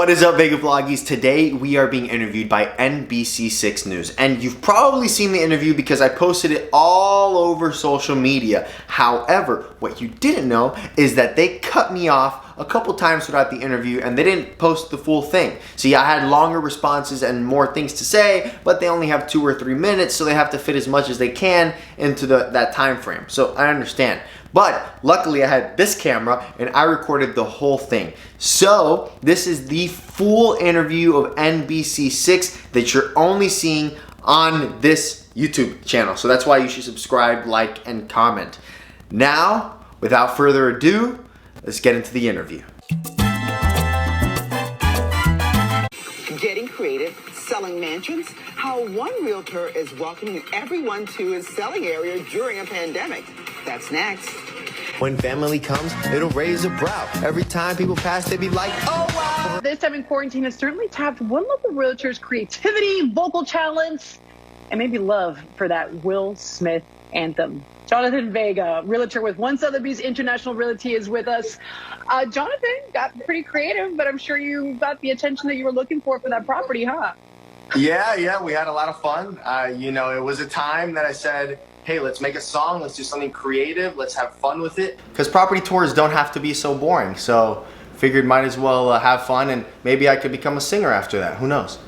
What is up, Vega Vloggies? Today we are being interviewed by NBC6 News, and you've probably seen the interview because I posted it all over social media. However, what you didn't know is that they cut me off a couple times throughout the interview and they didn't post the full thing. See, I had longer responses and more things to say, but they only have 2 or 3 minutes, so they have to fit as much as they can into that time frame. So I understand. But luckily I had this camera and I recorded the whole thing. So this is the full interview of NBC6 that you're only seeing on this YouTube channel. So that's why you should subscribe, like, and comment. Now, without further ado, let's get into the interview. Getting creative, selling mansions, how one realtor is welcoming everyone to his selling area during a pandemic. That's next. When family comes, it'll raise a brow. Every time people pass, they be like, oh wow. This time in quarantine has certainly tapped one local realtor's creativity, vocal talents, and maybe love for that Will Smith anthem. Jonathan Vega, realtor with One Sotheby's International Realty, is with us. Jonathan got pretty creative, but I'm sure you got the attention that you were looking for that property, huh? Yeah, we had a lot of fun. You know, it was a time that I said, hey, let's make a song, let's do something creative, let's have fun with it. Because property tours don't have to be so boring, so figured might as well have fun, and maybe I could become a singer after that, who knows?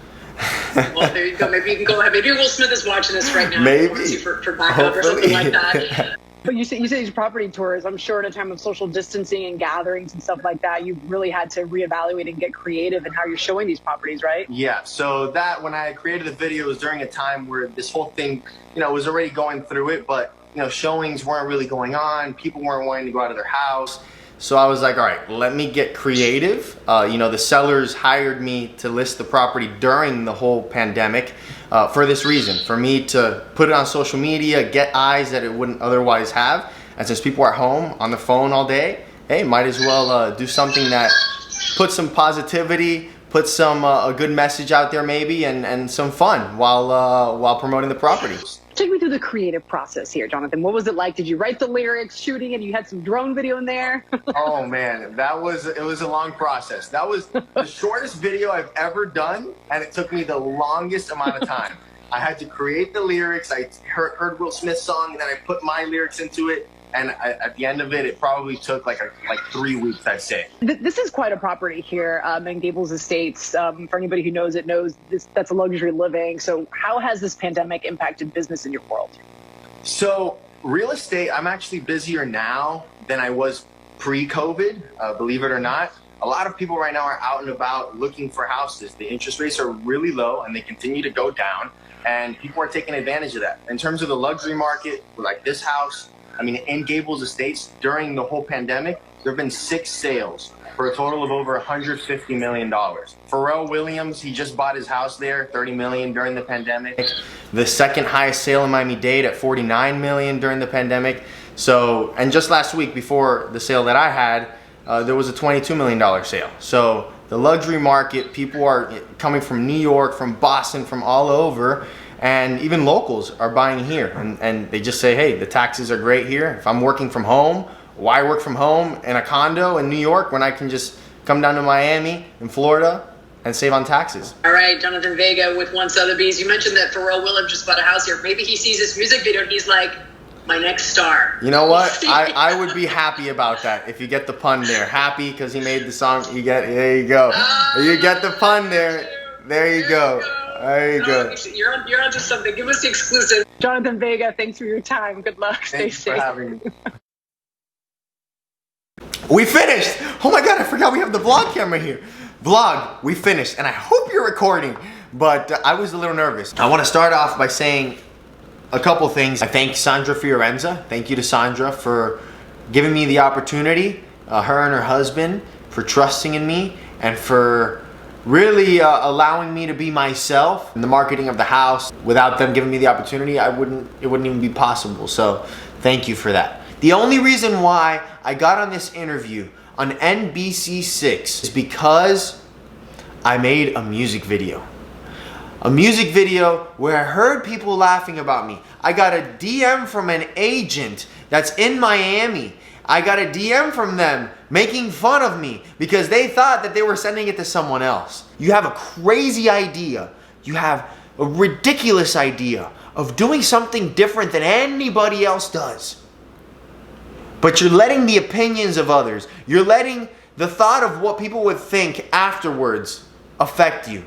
Well, there you go. Maybe you can go ahead. Maybe Will Smith is watching this right now. Maybe. For backup or something like that. But you say these property tours, I'm sure in a time of social distancing and gatherings and stuff like that, you really had to reevaluate and get creative in how you're showing these properties, right? Yeah, so that when I created the video was during a time where this whole thing, you know, was already going through it, but, you know, showings weren't really going on. People weren't wanting to go out of their house. So I was like, all right, let me get creative. You know, the sellers hired me to list the property during the whole pandemic for this reason, for me to put it on social media, get eyes that it wouldn't otherwise have. And since people are home on the phone all day, hey, might as well do something that puts some positivity, put some a good message out there maybe, and some fun while promoting the property. Take me through the creative process here, Jonathan. What was it like? Did you write the lyrics, shooting, and you had some drone video in there? Oh man, it was a long process. That was the shortest video I've ever done, and it took me the longest amount of time. I had to create the lyrics. I heard Will Smith's song, and then I put my lyrics into it. And at the end of it, it probably took like 3 weeks, I'd say. This is quite a property here in Gables Estates. For anybody who knows it, knows that's a luxury living. So how has this pandemic impacted business in your world? So real estate, I'm actually busier now than I was pre-COVID, believe it or not. A lot of people right now are out and about looking for houses. The interest rates are really low and they continue to go down. And people are taking advantage of that. In terms of the luxury market, like this house, I mean, in Gables Estates, during the whole pandemic, there have been 6 sales for a total of over $150 million. Pharrell Williams, he just bought his house there, $30 million during the pandemic. The second highest sale in Miami-Dade at $49 million during the pandemic. So, and just last week before the sale that I had, there was a $22 million sale. So the luxury market, people are coming from New York, from Boston, from all over. And even locals are buying here, and they just say, hey, the taxes are great here. If I'm working from home, why work from home in a condo in New York when I can just come down to Miami in Florida and save on taxes? All right, Jonathan Vega with One Sotheby's. You mentioned that Pharrell Williams just bought a house here. Maybe he sees this music video and he's like, my next star. You know what? I would be happy about that if you get the pun there. Happy because he made the song. There you go. You get the pun there. There you go. There you go. You're onto something. Give us the exclusive. Jonathan Vega, thanks for your time. Good luck. Stay safe. Thanks for having me. We finished. Oh my God, I forgot we have the vlog camera here. Vlog, we finished, and I hope you're recording, but I was a little nervous. I want to start off by saying a couple things. I thank Sandra Fiorenza. Thank you to Sandra for giving me the opportunity, her and her husband, for trusting in me, and for really allowing me to be myself in the marketing of the house. Without them giving me the opportunity, it wouldn't even be possible. So thank you for that. The only reason why I got on this interview on NBC6 is because I made a music video. A music video where I heard people laughing about me. I got a DM from an agent that's in Miami. I got a DM from them making fun of me because they thought that they were sending it to someone else. You have a crazy idea. You have a ridiculous idea of doing something different than anybody else does. But you're letting the opinions of others, you're letting the thought of what people would think afterwards affect you.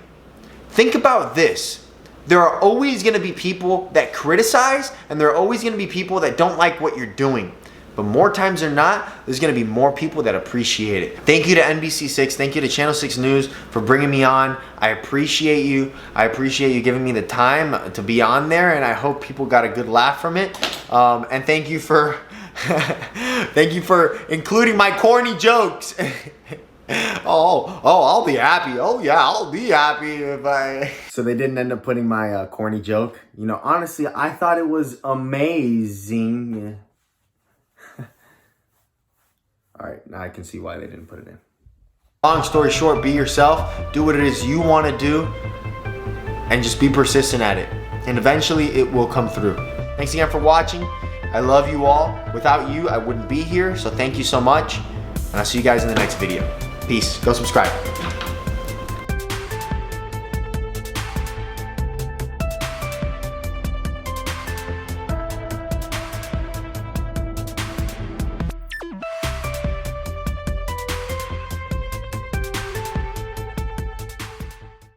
Think about this. There are always going to be people that criticize, and there are always going to be people that don't like what you're doing. But more times than not, there's going to be more people that appreciate it. Thank you to NBC6. Thank you to Channel 6 News for bringing me on. I appreciate you. I appreciate you giving me the time to be on there, and I hope people got a good laugh from it. And thank you for thank you for including my corny jokes. Oh, I'll be happy. Oh yeah, I'll be happy if I... So they didn't end up putting my corny joke. You know, honestly, I thought it was amazing. All right, now I can see why they didn't put it in. Long story short, be yourself. Do what it is you want to do. And just be persistent at it. And eventually it will come through. Thanks again for watching. I love you all. Without you, I wouldn't be here. So thank you so much. And I'll see you guys in the next video. Peace. Go subscribe.